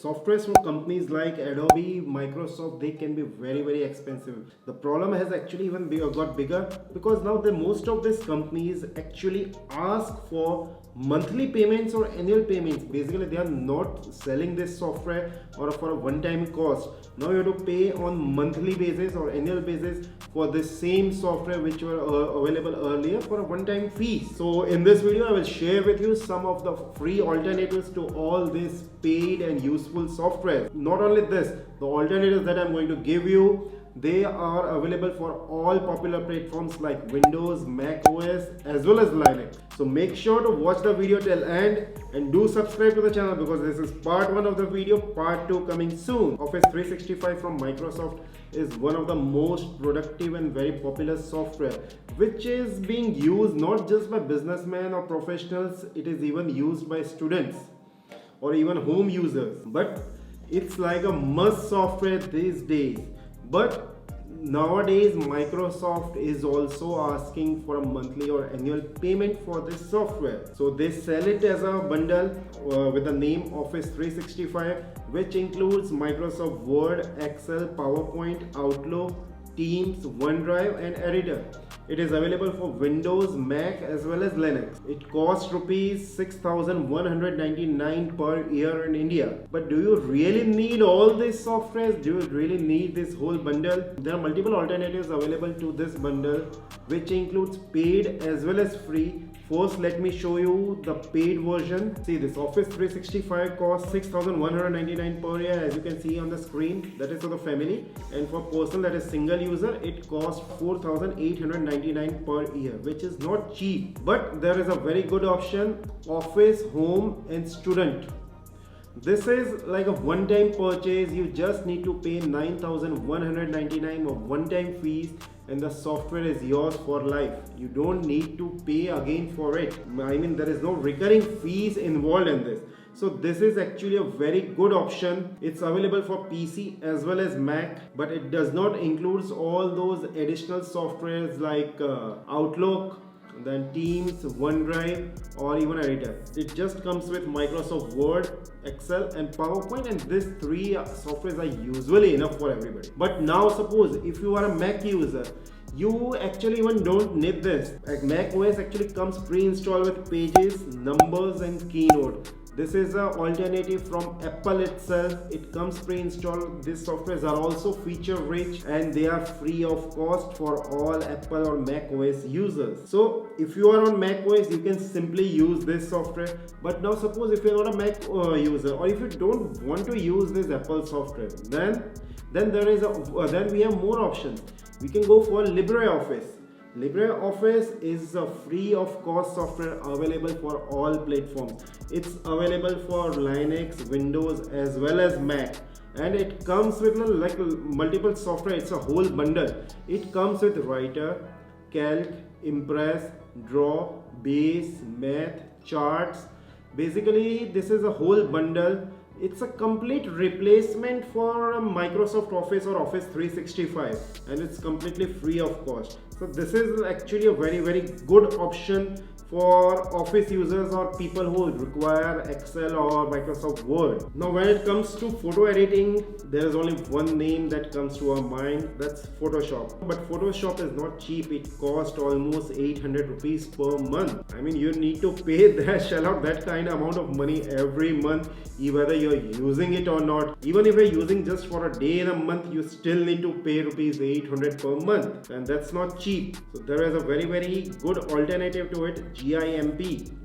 Softwares for companies like Adobe, Microsoft, they can be very expensive. The problem has actually even got bigger because now the most of these companies actually ask for monthly payments or annual payments. Basically, they are not selling this software or for a one-time cost. Now you have to pay on monthly basis or annual basis for the same software which were available earlier for a one-time fee. So in this video, I will share with you some of the free alternatives to all this paid and useful software. Not only this, the alternatives that I'm going to give you, they are available for all popular platforms like Windows, Mac OS as well as Linux. So make sure to watch the video till end and do subscribe to the channel because this is part 1 of the video. Part 2 coming soon. Office 365 from Microsoft is one of the most productive and very popular software which is being used not just by businessmen or professionals, it is even used by students or even home users. But it's like a must software these days. But nowadays Microsoft is also asking for a monthly or annual payment for this software. So they sell it as a bundle with the name Office 365, which includes Microsoft Word, Excel, PowerPoint, Outlook, Teams, OneDrive and Editor. It is available for Windows, Mac as well as Linux. It costs rupees 6,199 per year in India. But do you really need all these softwares? Do you really need this whole bundle? There are multiple alternatives available to this bundle which includes paid as well as free. First, let me show you the paid version. See, this Office 365 costs 6,199 per year, as you can see on the screen. That is for the family, and for person that is single user, it costs 4,899 per year, which is not cheap. But there is a very good option, Office Home and Student. This is like a one-time purchase. You just need to pay 9,199 of one-time fees and the software is yours for life. You don't need to pay again for it. I mean, there is no recurring fees involved in this. So this is actually a very good option. It's available for PC as well as Mac, but it does not include all those additional softwares like Outlook, then Teams, OneDrive or even Editor. It just comes with Microsoft Word, Excel and PowerPoint, and these three softwares are usually enough for everybody. But now suppose if you are a Mac user, you actually even don't need this. Like Mac OS actually comes pre-installed with Pages, Numbers and Keynote. This is an alternative from Apple itself. It comes pre-installed. These softwares are also feature rich and they are free of cost for all Apple or Mac OS users. So if you are on Mac OS, you can simply use this software. But now suppose if you are not a Mac user or if you don't want to use this Apple software, then we have more options. We can go for LibreOffice. LibreOffice is a free of cost software available for all platforms. It's available for Linux, Windows as well as Mac, and it comes with like multiple software. It's a whole bundle. It comes with Writer, Calc, Impress, Draw, Base, Math, Charts. Basically this is a whole bundle. It's a complete replacement for Microsoft Office or Office 365 and it's completely free of cost. So this is actually a very good option for office users or people who require Excel or Microsoft Word. Now when it comes to photo editing, there is only one name that comes to our mind, that's Photoshop. But Photoshop is not cheap. It costs almost 800 rupees per month. I mean, you need to pay shell out that kind of amount of money every month, whether you're using it or not. Even if you're using just for a day in a month, you still need to pay rupees 800 per month, and that's not cheap. So there is a very good alternative to it, GIMP,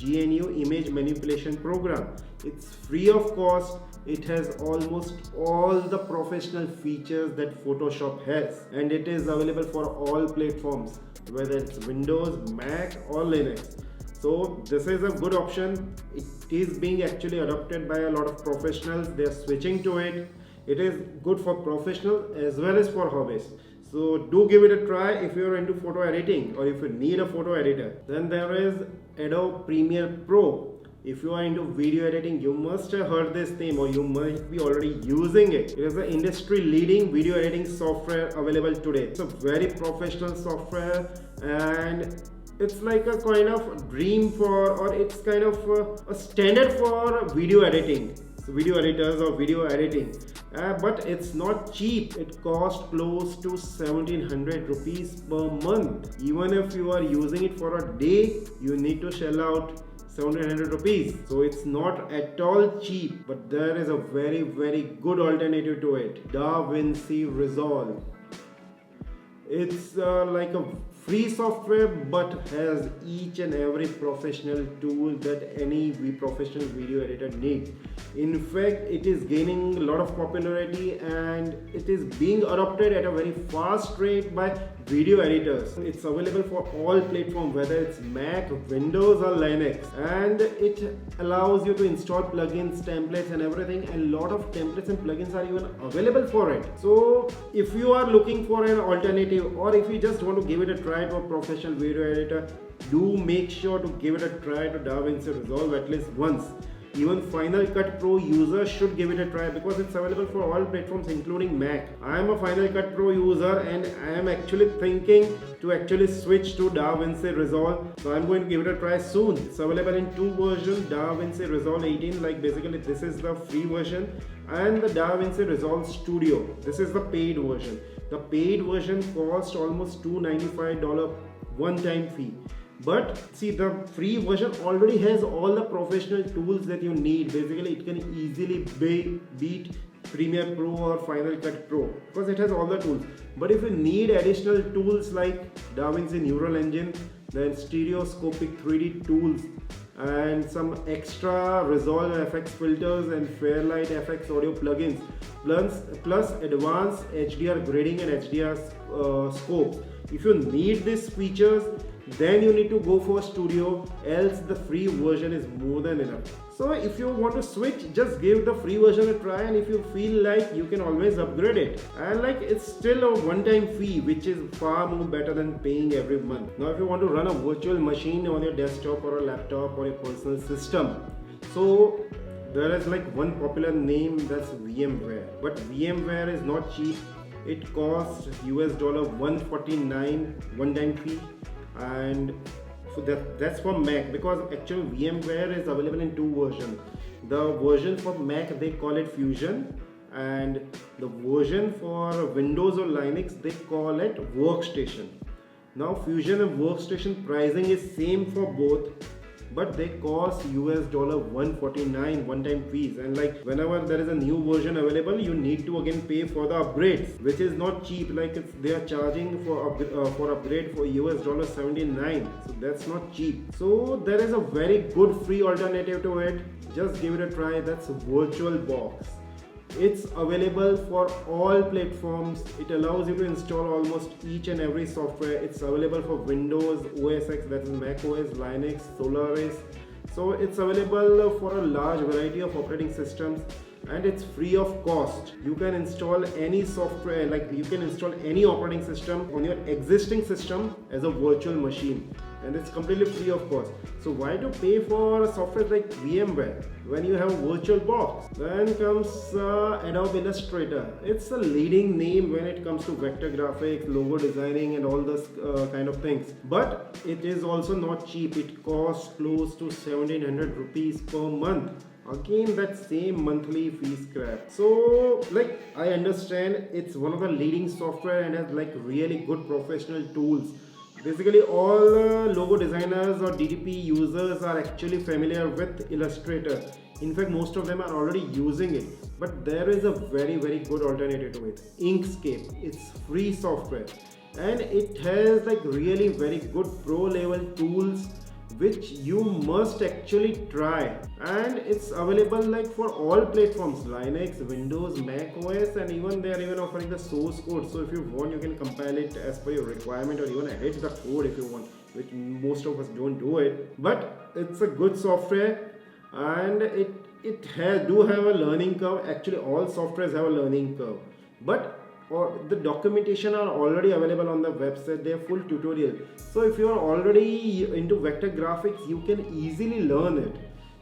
GNU Image Manipulation Program. It's free of cost. It has almost all the professional features that Photoshop has, and it is available for all platforms, whether it's Windows, Mac or Linux. So this is a good option. It is being actually adopted by a lot of professionals. They are switching to it. It is good for professionals as well as for hobbyists. So do give it a try if you are into photo editing or if you need a photo editor. Then there is Adobe Premiere Pro. If you are into video editing, you must have heard this name or you might be already using it. It is an industry leading video editing software available today. It's a very professional software and it's like a kind of dream for, or it's kind of a standard for video editing. video editors or video editing, but it's not cheap. It costs close to 1700 rupees per month. Even if you are using it for a day, you need to shell out 1700 rupees. So it's not at all cheap, but there is a very good alternative to it: DaVinci Resolve. It's like a free software but has each and every professional tool that any professional video editor needs. In fact, it is gaining a lot of popularity and it is being adopted at a very fast rate by video editors. It's available for all platforms, whether it's Mac, Windows or Linux, and it allows you to install plugins, templates and everything, and a lot of templates and plugins are even available for it. So if you are looking for an alternative, or if you just want to give it a try to a professional video editor, do make sure to give it a try to DaVinci Resolve at least once. Even Final Cut Pro users should give it a try because it's available for all platforms including Mac. I am a Final Cut Pro user and I am actually thinking to switch to DaVinci Resolve. So I'm going to give it a try soon. It's available in two versions: DaVinci Resolve 18, like basically this is the free version, and the DaVinci Resolve Studio. This is the paid version. The paid version costs almost $295 one-time fee. But see, the free version already has all the professional tools that you need. Basically, it can easily beat Premiere Pro or Final Cut Pro because it has all the tools. But if you need additional tools like DaVinci Neural Engine, then stereoscopic 3D tools, and some extra Resolve FX filters and Fairlight FX audio plugins, plus advanced HDR grading and HDR scopes. If you need these features, then you need to go for Studio, else the free version is more than enough. So if you want to switch, just give the free version a try, and if you feel like, you can always upgrade it. And like, it's still a one-time fee, which is far more better than paying every month. Now if you want to run a virtual machine on your desktop or a laptop or your personal system, so there is like one popular name, that's VMware. But VMware is not cheap. It costs $149 one-time fee, and so that's for Mac, because actually VMware is available in two versions. The version for Mac, they call it Fusion, and the version for Windows or Linux, they call it Workstation. Now Fusion and Workstation pricing is same for both, but they cost $149 one-time fees, and like whenever there is a new version available, you need to again pay for the upgrades, which is not cheap. Like they are charging for upgrade for $79, so that's not cheap. So there is a very good free alternative to it. Just give it a try. That's VirtualBox. It's available for all platforms. It allows you to install almost each and every software. It's available for Windows, OS X, that is Mac OS, Linux, Solaris. So it's available for a large variety of operating systems, and it's free of cost. You can install any software, like you can install any operating system on your existing system as a virtual machine, and it's completely free of cost. So why to pay for software like VMware when you have VirtualBox? Then comes Adobe Illustrator. It's a leading name when it comes to vector graphics, logo designing and all those kind of things, but it is also not cheap. It costs close to 1700 rupees per month. Again, that same monthly fee scrap. So like, I understand it's one of the leading software and has like really good professional tools. Basically all logo designers or DTP users are actually familiar with Illustrator. In fact, most of them are already using it. But there is a very good alternative to it: Inkscape. It's free software and it has like really very good pro level tools which you must actually try, and it's available like for all platforms: Linux, Windows, Mac OS, and even they are even offering the source code. So if you want, you can compile it as per your requirement, or even edit the code if you want, which most of us don't do it. But it's a good software, and it do have a learning curve. Actually all softwares have a learning curve, but the documentation are already available on the website. They have full tutorial. So if you are already into vector graphics, you can easily learn it.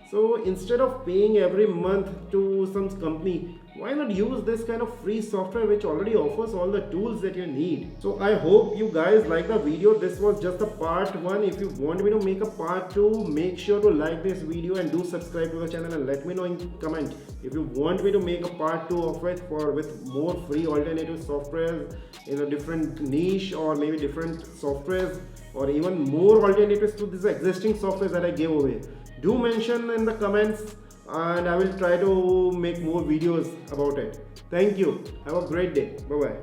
So instead of paying every month to some company, Why not use this kind of free software which already offers all the tools that you need? So I hope you guys like the video. This was just the part 1. If you want me to make a part 2, make sure to like this video and do subscribe to the channel, and let me know in comment if you want me to make a part 2 of it with more free alternative softwares in a different niche, or maybe different softwares, or even more alternatives to this existing software that I gave away. Do mention in the comments and I will try to make more videos about it. Thank you. Have a great day. Bye bye.